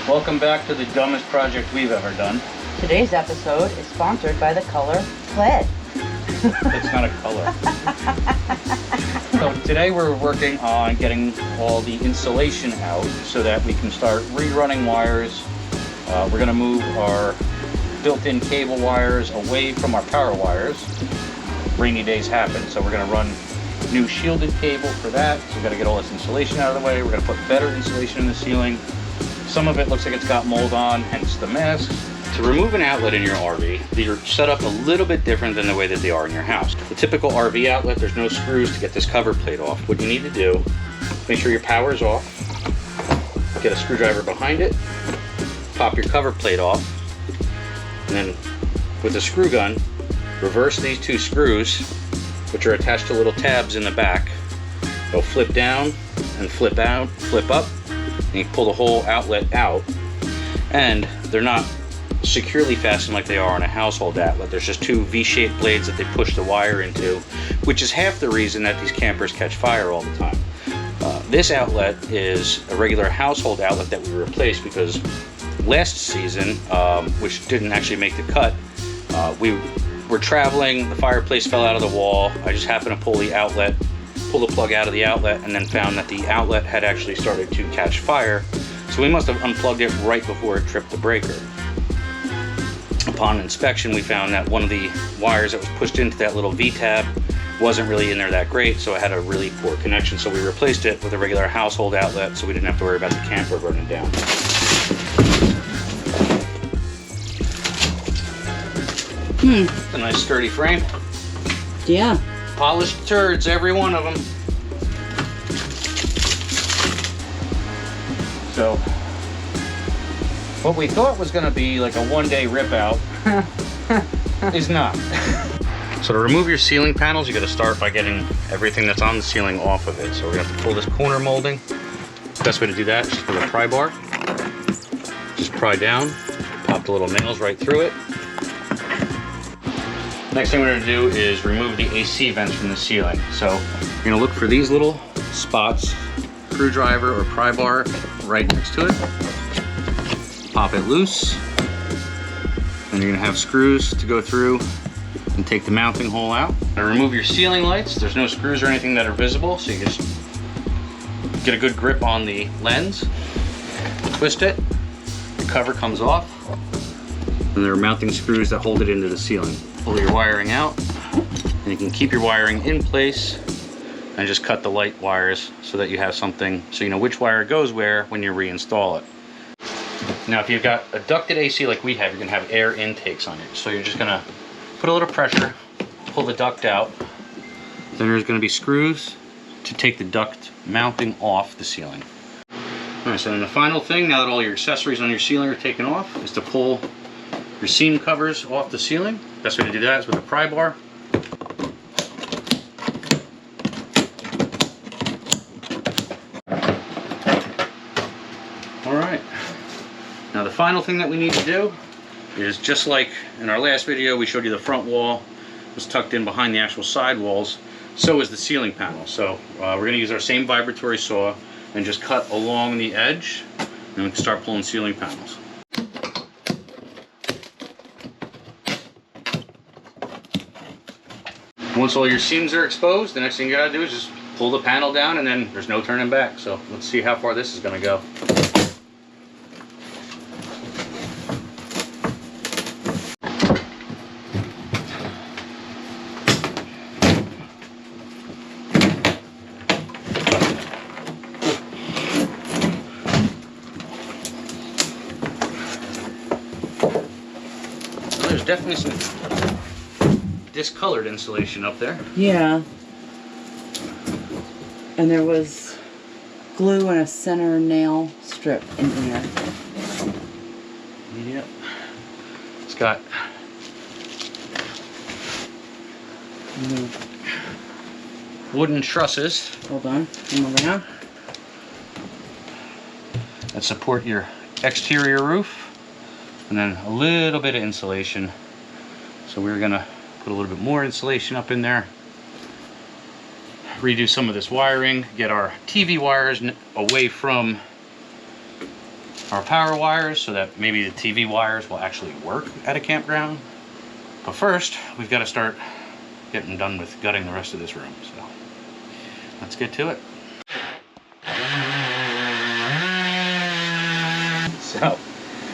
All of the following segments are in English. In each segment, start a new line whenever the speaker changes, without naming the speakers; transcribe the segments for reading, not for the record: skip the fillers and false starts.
Welcome back to the dumbest project we've ever done.
Today's episode is sponsored by the color lead.
It's not a color. So today we're working on getting all the insulation out so that we can start rerunning wires. We're going to move our built-in cable wires away from our power wires. Rainy days happen, so we're going to run new shielded cable for that. So we've got to get all this insulation out of the way. We're going to put better insulation in the ceiling. Some of it looks like it's got mold on, hence the mess. To remove an outlet in your RV, they're set up a little bit different than the way that they are in your house. The typical RV outlet, there's no screws to get this cover plate off. What you need to do, make sure your power is off, get a screwdriver behind it, pop your cover plate off, and then with a screw gun, reverse these two screws, which are attached to little tabs in the back. They'll flip down and flip out, flip up, and you pull the whole outlet out. And they're not securely fastened like they are on a household outlet. There's just two V-shaped blades that they push the wire into, which is half the reason that these campers catch fire all the time. This outlet is a regular household outlet that we replaced because last season, which didn't actually make the cut, we were traveling, the fireplace fell out of the wall. I just happened to pull the plug out of the outlet, and then found that the outlet had actually started to catch fire. So we must have unplugged it right before it tripped the breaker. Upon inspection, we found that one of the wires that was pushed into that little V-tab wasn't really in there that great, so it had a really poor connection. So we replaced it with a regular household outlet so we didn't have to worry about the camper burning down. It's a nice sturdy frame.
Yeah.
Polished turds, every one of them. So, what we thought was going to be like a one-day rip out is not. So to remove your ceiling panels, you got to start by getting everything that's on the ceiling off of it. So we're going to have to pull this corner molding. The best way to do that is with a pry bar. Just pry down, pop the little nails right through it. Next thing we're going to do is remove the AC vents from the ceiling. So you're going to look for these little spots, screwdriver or pry bar right next to it. Pop it loose. Then you're going to have screws to go through and take the mounting hole out. Now remove your ceiling lights. There's no screws or anything that are visible, so you just get a good grip on the lens. Twist it. The cover comes off. And there are mounting screws that hold it into the ceiling. Pull your wiring out, and you can keep your wiring in place and just cut the light wires so that you have something, so you know which wire goes where when you reinstall it. Now if you've got a ducted AC like we have, you're going to have air intakes on it. So you're just going to put a little pressure, pull the duct out. Then there's going to be screws to take the duct mounting off the ceiling. Alright, so then the final thing, now that all your accessories on your ceiling are taken off, is to pull your seam covers off the ceiling. Best way to do that is with a pry bar. Alright, now the final thing that we need to do is, just like in our last video we showed you the front wall was tucked in behind the actual side walls, so is the ceiling panel. So we're going to use our same vibratory saw and just cut along the edge, and we can start pulling ceiling panels. Once all your seams are exposed, the next thing you gotta do is just pull the panel down, and then there's no turning back. So let's see how far this is gonna go. Well, there's definitely some discolored insulation up there.
Yeah. And there was glue and a center nail strip in here.
Yep. It's got wooden trusses.
Hold on. Come over now.
That support your exterior roof, and then a little bit of insulation. So we're gonna put a little bit more insulation up in there, redo some of this wiring, get our TV wires away from our power wires so that maybe the TV wires will actually work at a campground. But first, we've got to start getting done with gutting the rest of this room. So let's get to it. So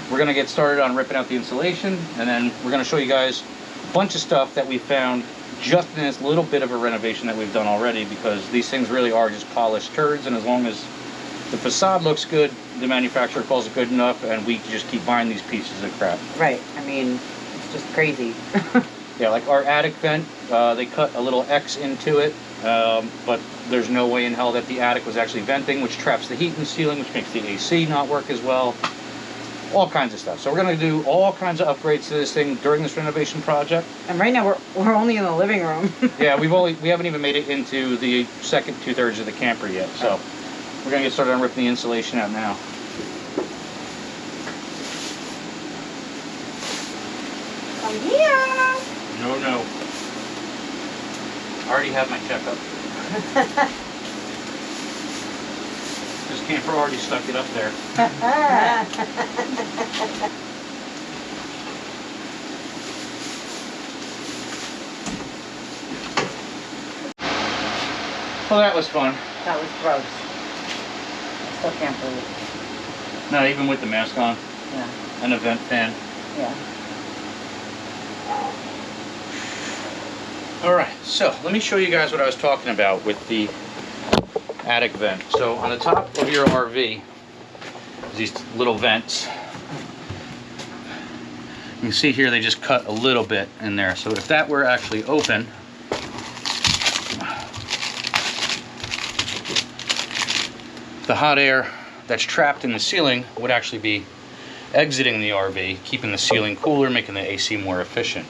we're going to get started on ripping out the insulation, and then we're going to show you guys a bunch of stuff that we found just in this little bit of a renovation that we've done already, because these things really are just polished turds, and as long as the facade looks good, the manufacturer calls it good enough, and we just keep buying these pieces of crap.
Right. I mean, it's just crazy.
Yeah, like our attic vent, they cut a little X into it, but there's no way in hell that the attic was actually venting, which traps the heat in the ceiling, which makes the AC not work as well. All kinds of stuff. So we're going to do all kinds of upgrades to this thing during this renovation project.
And right now we're only in the living room.
Yeah, we haven't even made it into the second 2/3 of the camper yet. So we're going to get started on ripping the insulation out now.
Come here.
No. I already have my checkup. This camper already stuck it up there. Well, that was fun.
That was gross. I still can't believe it.
Not even with the mask on.
Yeah.
And a vent fan.
Yeah.
Alright, so let me show you guys what I was talking about with the attic vent. So on the top of your RV, these little vents. You can see here they just cut a little bit in there. So if that were actually open, the hot air that's trapped in the ceiling would actually be exiting the RV, keeping the ceiling cooler, making the AC more efficient.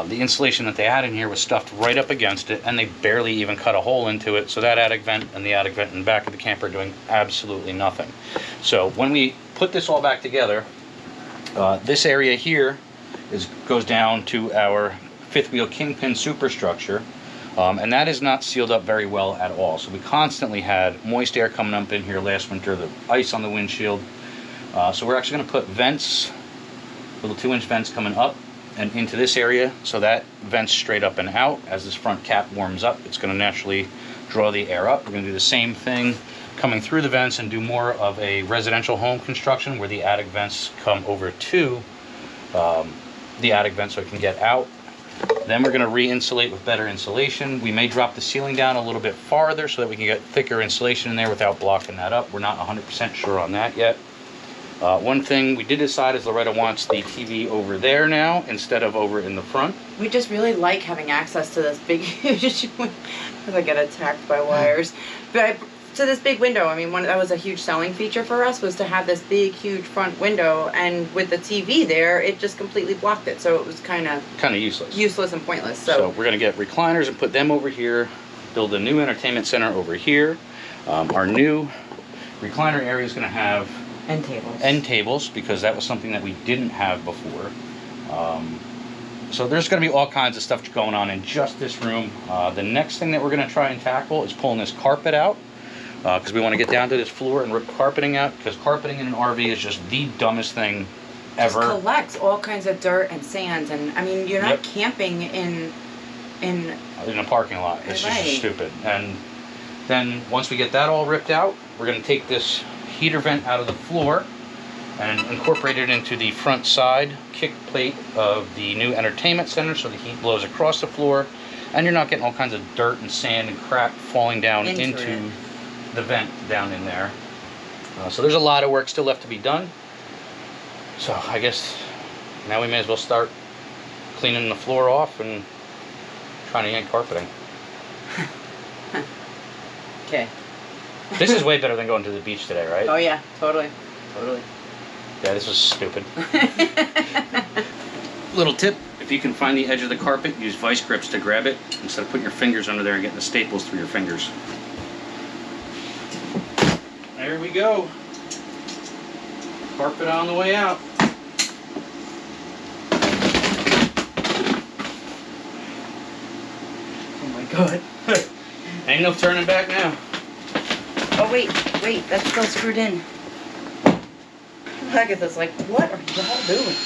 The insulation that they had in here was stuffed right up against it, and they barely even cut a hole into it, so that attic vent and the attic vent in the back of the camper are doing absolutely nothing. So when we put this all back together, this area here goes down to our fifth wheel kingpin superstructure, and that is not sealed up very well at all. So we constantly had moist air coming up in here last winter, the ice on the windshield. So we're actually going to put vents, little 2-inch vents coming up and into this area, so that vents straight up and out. As this front cap warms up, it's going to naturally draw the air up. We're going to do the same thing coming through the vents and do more of a residential home construction where the attic vents come over to the attic vent so it can get out. Then we're going to re-insulate with better insulation. We may drop the ceiling down a little bit farther so that we can get thicker insulation in there without blocking that up. We're not 100% sure on that yet. One thing we did decide is Loretta wants the TV over there now instead of over in the front.
We just really like having access to this big, because I get attacked by wires. But to this big window, I mean, that was a huge selling feature for us, was to have this big, huge front window, and with the TV there, it just completely blocked it. So it was kind of useless and pointless. So
we're going to get recliners and put them over here, build a new entertainment center over here. Our new recliner area is going to have end tables, because that was something that we didn't have before. So there's going to be all kinds of stuff going on in just this room. The next thing that we're going to try and tackle is pulling this carpet out, because we want to get down to this floor and rip carpeting out, because carpeting in an RV is just the dumbest thing ever.
It collects all kinds of dirt and sand, and I mean, you're not camping in
a parking lot. It's just stupid. And then once we get that all ripped out, we're going to take this heater vent out of the floor and incorporate it into the front side kick plate of the new entertainment center, so the heat blows across the floor and you're not getting all kinds of dirt and sand and crap falling down into the vent down in there. So there's a lot of work still left to be done. So I guess now we may as well start cleaning the floor off and trying to yank carpeting.
Okay.
This is way better than going to the beach today, right?
Oh yeah, totally.
Yeah, this was stupid. Little tip, if you can find the edge of the carpet, use vice grips to grab it instead of putting your fingers under there and getting the staples through your fingers. There we go. Carpet on the way out.
Oh my god.
Ain't no turning back now.
Oh wait, that's still screwed in. Agatha's like, what are y'all doing?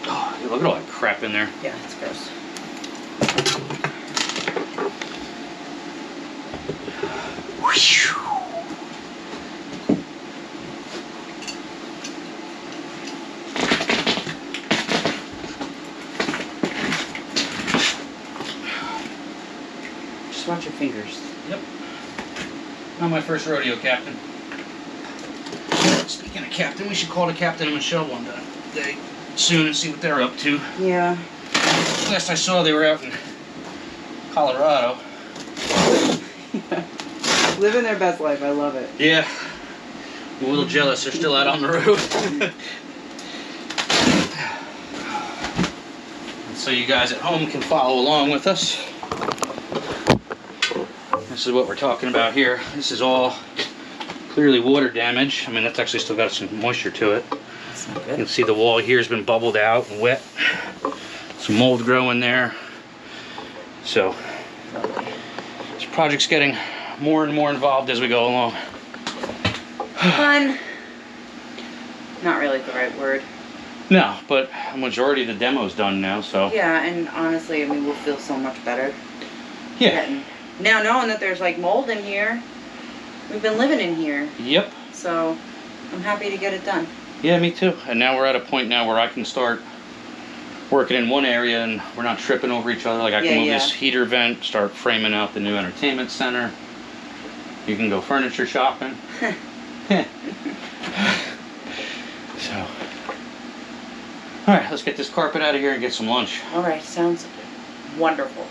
Oh, look at all that crap in there.
Yeah, it's gross. Just watch your fingers.
Yep. Not my first rodeo, Captain. Speaking of Captain, we should call the Captain and Michelle one day soon and see what they're up to.
Yeah.
Last I saw, they were out in Colorado.
Living their best life. I love it.
Yeah. I'm a little jealous. They're still out on the road. And so you guys at home can follow along with us. This is what we're talking about here. This is all clearly water damage. I mean, that's actually still got some moisture to it.
That's not
You
good.
can see the wall here has been bubbled out and wet. Some mold growing there. So this project's getting more and more involved as we go along.
Fun. Not really the right word.
No, but a majority of the demo's done now, so.
Yeah, and honestly, I mean, we'll feel so much better.
Yeah.
Getting, now knowing that there's like mold in here, we've been living in here,
Yep.
so I'm happy to get it done.
Yeah, me too. And now we're at a point now where I can start working in one area and we're not tripping over each other. Like I can
Yeah,
move
yeah.
this heater vent, start framing out the new entertainment center. You can go furniture shopping. So, all right, let's get this carpet out of here and get some lunch.
All right, sounds wonderful.